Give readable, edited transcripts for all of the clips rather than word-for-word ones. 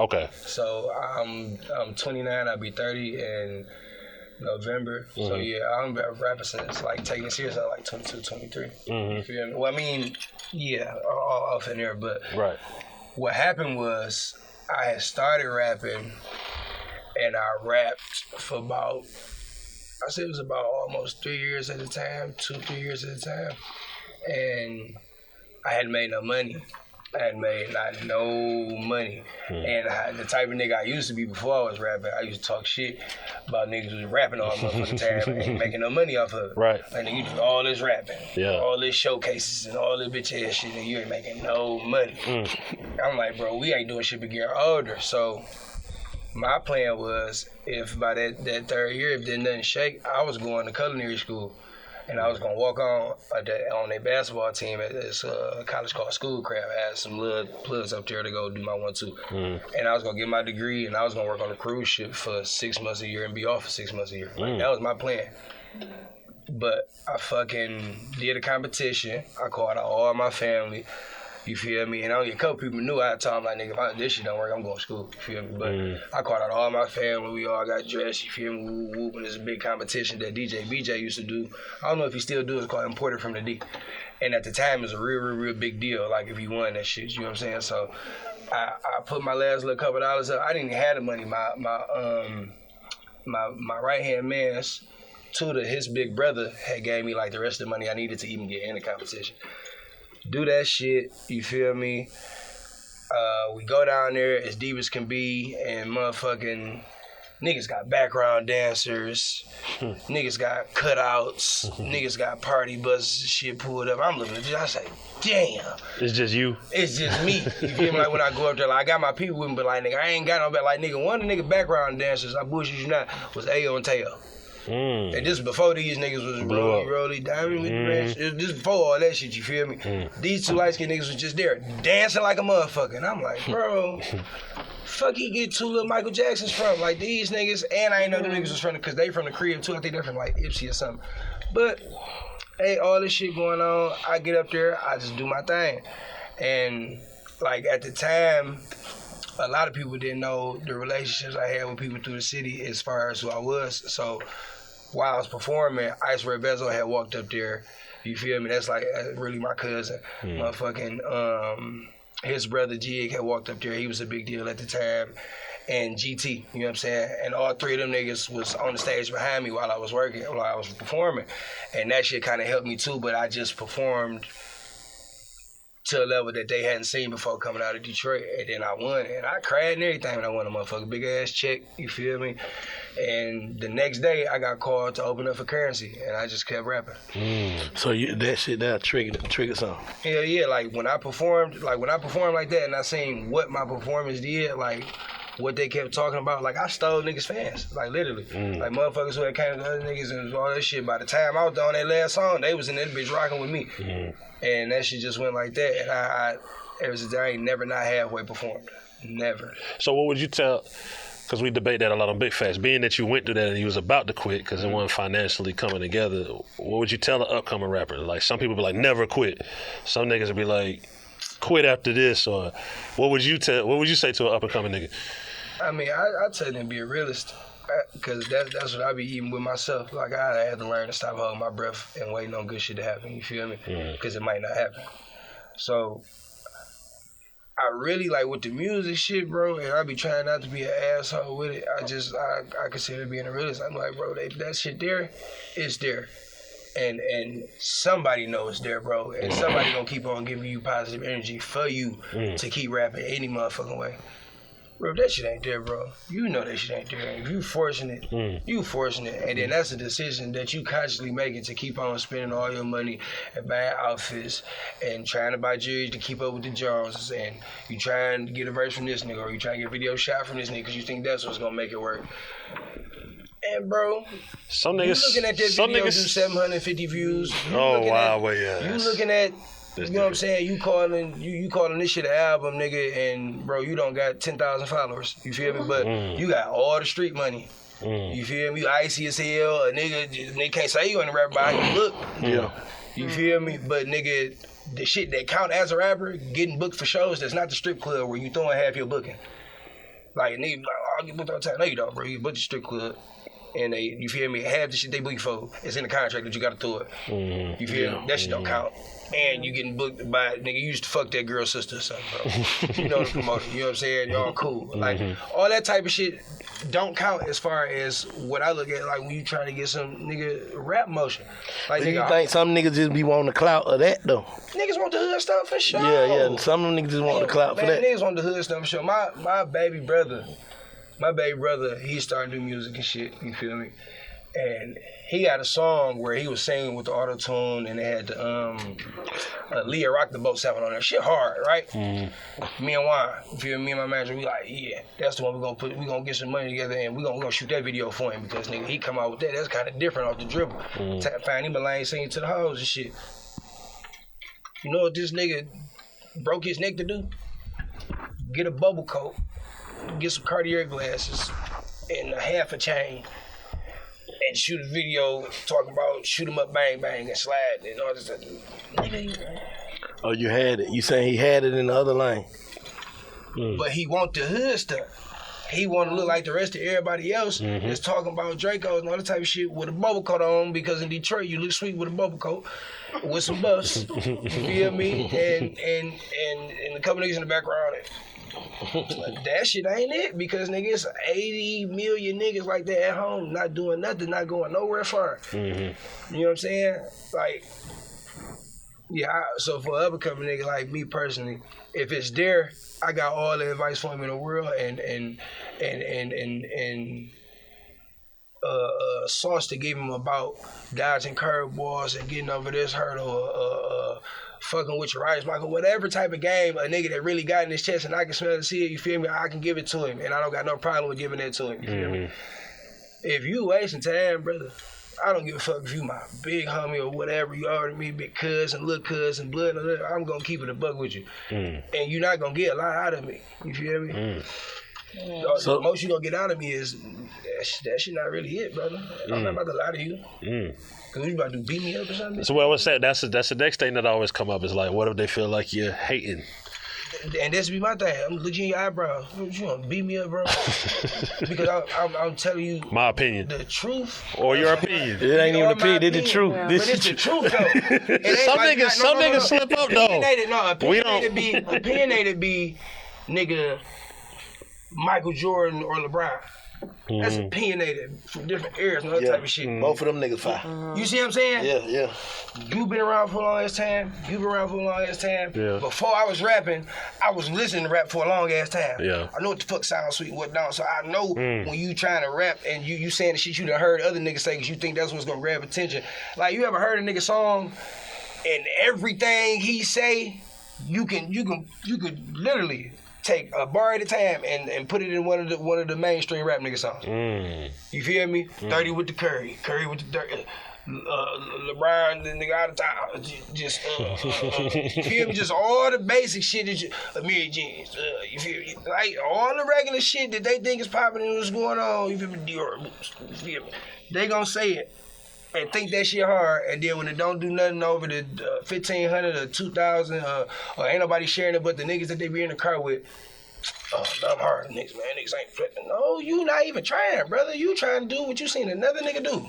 Okay. So I'm 29. I'll be 30 in November. So yeah, I'm rapping since like taking it serious at like 22, 23. You feel me? Well, I mean, yeah, all off in there. But Right. what happened was I had started rapping, and I rapped for about, I say it was about almost 3 years at a time, 2-3 years at a time, and I hadn't made no money. I had made not no money. And the type of nigga I used to be before I was rapping, I used to talk shit about niggas who was rapping all motherfucking time and ain't making no money off of it. Right. Like, nigga, you do all this rapping, Yeah. all this showcases and all this bitch ass shit, and you ain't making no money. I'm like, bro, we ain't doing shit but getting older. So my plan was, if by that third year, if didn't nothing shake, I was going to culinary school. And I was gonna walk on their basketball team at this college called Schoolcraft. I had some little plugs up there to go do my 1-2. And I was gonna get my degree, and I was gonna work on a cruise ship for 6 months a year and be off for 6 months a year. Like, that was my plan. But I fucking did a competition. I called out all my family. You feel me? And only a couple people knew. I told them, like, nigga, if this shit don't work, I'm going to school. You feel me? But I called out all my family. We all got dressed. You feel me? Whoop, whoop. And there's a big competition that DJ BJ used to do. I don't know if he still do it. It's called Imported from the D. And at the time, it was a real big deal. Like, if you won that shit, you know what I'm saying? So I put my last little couple dollars up. I didn't even have the money. My right-hand man's tutor, his big brother, had gave me, like, the rest of the money I needed to even get in the competition. Do that shit, you feel me? We go down there as deep as can be, and motherfucking niggas got background dancers, niggas got cutouts, niggas got party buses and shit pulled up. I'm looking at this, I say, damn. It's just you. It's just me. You feel me? Like, when I go up there, like, I got my people with me, but like, nigga, I ain't got no back. Like, nigga, one of the nigga background dancers, I bullshit you not, was Ayo and Teo. And this before these niggas was Rolly, Diamond with the Ranch. This before all that shit, you feel me? These two light-skinned niggas was just there, dancing like a motherfucker. And I'm like, bro, fuck he get two little Michael Jacksons from? Like, these niggas, and I ain't know the niggas was from, because they from the crib too. I think they're from like Ipsy or something. But, hey, all this shit going on, I get up there, I just do my thing. And, like, at the time, a lot of people didn't know the relationships I had with people through the city as far as who I was. So, while I was performing, Ice Red Bezo had walked up there. You feel me? That's like really my cousin. Motherfucking his brother Jig had walked up there. He was a big deal at the time. And GT, you know what I'm saying? And all three of them niggas was on the stage behind me while I was working, while I was performing. And that shit kind of helped me too, but I just performed to a level that they hadn't seen before coming out of Detroit. And then I won, and I cried and everything when I won a motherfucking big ass check, you feel me? And the next day I got called to open up for Currency, and I just kept rapping. So that shit that triggered something. Hell yeah, like when I performed like that and I seen what my performance did, like what they kept talking about, like I stole niggas' fans, like literally. Like motherfuckers who had came to the other niggas and all that shit. By the time I was on that last song, they was in that bitch rocking with me. And that shit just went like that. And I ain't never not halfway performed. Never. So what would you tell, because we debate that a lot on Big Facts, being that you went through that and you was about to quit because it wasn't financially coming together, what would you tell an upcoming rapper? Like, some people be like, never quit. Some niggas would be like, quit after this. Or what would you say to an up-and-coming nigga? I mean, I tell them to be a realist, because that's what I be eating with myself. Like, I had to learn to stop holding my breath and waiting on good shit to happen, you feel me? Because it might not happen. So I really, like, with the music shit, bro, and I be trying not to be an asshole with it. I consider being a realist. I'm like, bro, that shit there, it's there. And somebody knows it's there, bro. And somebody gonna keep on giving you positive energy for you to keep rapping any motherfucking way. Bro, if that shit ain't there, bro, you know that shit ain't there. If you forcing it, you forcing it. And then that's a decision that you consciously making to keep on spending all your money and buying outfits and trying to buy jewelry to keep up with the Joneses. And you trying to get a verse from this nigga, or you trying to get a video shot from this nigga because you think that's what's gonna make it work. And bro, some niggas, you looking at that video do 750 views. You looking at you know what I'm saying? You calling this shit an album, nigga, and bro, you don't got 10,000 followers. You feel me? But you got all the street money. You feel me? You icy as hell. A nigga can't say you ain't a rapper by how you look. You feel me? But nigga, the shit that count as a rapper, getting booked for shows, that's not the strip club where you throwing half your booking. Like, nigga, like, oh, I get booked all the time. No, you don't, bro. You booked the strip club. And they, you feel me, half the shit they book you for, it's in the contract that you gotta do it. You feel me? That shit don't count. And you getting booked by, nigga, you used to fuck that girl's sister or something, bro. You know the promoter, you know what I'm saying? Y'all cool. Like, all that type of shit don't count as far as what I look at, like, when you trying to get some nigga rap motion. Like, Do nigga, you think some niggas just be wanting the clout of that, though? niggas want the hood stuff for sure. Yeah. Some of them niggas just want the clout for that. Niggas want the hood stuff for sure. My baby brother, he started doing music and shit, you feel me? And he had a song where he was singing with the auto-tune and they had the Leah Rock the Boat sample on there. Shit hard, right? Me and Juan, you feel me and my manager, we like, yeah, that's the one we gonna get some money together and we gonna shoot that video for him because nigga, he come out with that. That's kind of different off the dribble. Find him a lane singing to the hoes and shit. You know what this nigga broke his neck to do? Get a bubble coat, get some Cartier glasses, and a half a chain. And shoot a video talking about shoot 'em up, bang, bang, and slide and all this stuff. Oh, you had it. You saying he had it in the other lane. But he want the hood stuff. He want to look like the rest of everybody else that's talking about Dracos and all that type of shit with a bubble coat on because in Detroit you look sweet with a bubble coat with some buffs. You feel me? And a couple niggas in the background. That shit ain't it because nigga, it's 80 million niggas like that at home, not doing nothing, not going nowhere far. You know what I'm saying? Like, yeah. So for an upcoming nigga like me personally, if it's there, I got all the advice for him in the world and sauce to give him about dodging curveballs and getting over this hurdle. Fucking with your rights, Michael, whatever type of game a nigga that really got in his chest and I can smell and see it, you feel me? I can give it to him and I don't got no problem with giving that to him, you feel me? If you wasting time, brother, I don't give a fuck if you my big homie or whatever, you already me, big cousin, little cousin, blood, I'm gonna keep it a buck with you. And you're not gonna get a lot out of me, you feel me? So the most you gonna get out of me is, that shit not really it, brother. I'm not about to lie to you. Cause you about to beat me up or something? So what I was saying, that's the next thing that always come up is like, what if they feel like you're hating? And that's be my thing. I'm looking in your eyebrows. You gonna beat me up, bro? Because I'm telling you my opinion, the truth, or your opinion. It ain't even opinion. It's the truth. Yeah. But it's the truth though. Some niggas slip up though. Opinionated be nigga Michael Jordan or LeBron. That's opinionated from different areas and other type of shit. Both of them niggas fire. You see what I'm saying? Yeah. You been around for a long ass time. You been around for a long ass time. Yeah. Before I was rapping, I was listening to rap for a long ass time. Yeah. I know what the fuck sounds sweet and what don't. So I know when you trying to rap and you saying the shit you done heard other niggas say because you think that's what's gonna grab attention. Like you ever heard a nigga song and everything he say, you could literally take a bar at a time and put it in one of the mainstream rap nigga songs. You feel me? 30 with the Curry with the dirt. LeBron, the nigga out of town. Just you feel me? Just all the basic shit that you, Amiri jeans. You feel me? Like all the regular shit that they think is popping and what's going on. You feel me? Dior boots. You feel me? They gonna say it and think that shit hard, and then when it don't do nothing over the 1,500 or 2,000, or ain't nobody sharing it but the niggas that they be in the car with. Oh, I'm hard niggas, man. Niggas ain't flipping. No, you not even trying, brother. You trying to do what you seen another nigga do.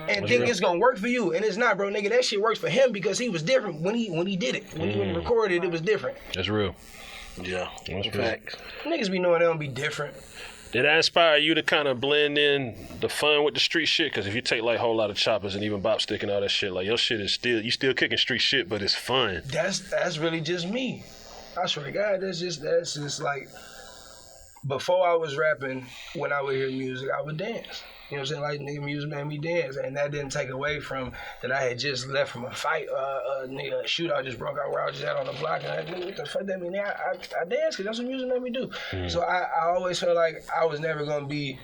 And think it's gonna work for you, and it's not, bro. Nigga, that shit works for him because he was different when he did it. When he recorded it was different. That's real. Yeah, that's fact. Niggas be knowing they don't be different. Did that inspire you to kind of blend in the fun with the street shit? Because if you take like a whole lot of choppers and even bop stick and all that shit, like your shit is you still kicking street shit, but it's fun. That's really just me. I swear to God, that's just like, before I was rapping, when I would hear music, I would dance. You know what I'm saying? Like, nigga, music made me dance. And that didn't take away from that I had just left from a fight, nigga, a shootout just broke out where I was just out on the block. And I didn't, what the fuck that mean? I dance because that's what music made me do. So I always felt like I was never going to be,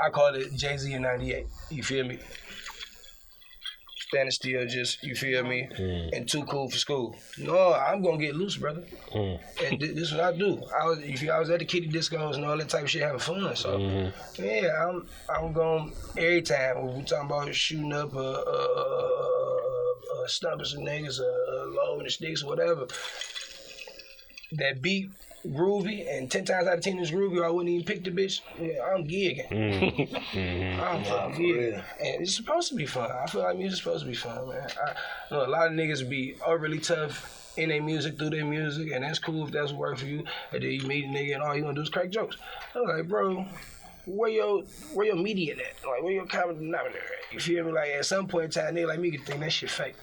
I called it Jay-Z in 98. You feel me? Standing still, just, you feel me? And too cool for school. No, I'm gonna get loose, brother. And this is what I do. I was at the kiddie discos and all that type of shit, having fun. So yeah, I'm going every time when we talking about shooting up stumping some niggas, loading the sticks or whatever. That beat groovy, and 10 times out of 10 it's groovy, or I wouldn't even pick the bitch. Yeah, I'm gigging. I'm fucking gigging. And it's supposed to be fun. I feel like music's supposed to be fun, man. I know a lot of niggas be overly tough in their music, through their music, and that's cool if that's what works for you. And then you meet a nigga and all you gonna do is crack jokes. I'm like, bro, where your median at? Like, where your common denominator at? You feel me? Like, at some point in time, nigga like me could think that shit fake.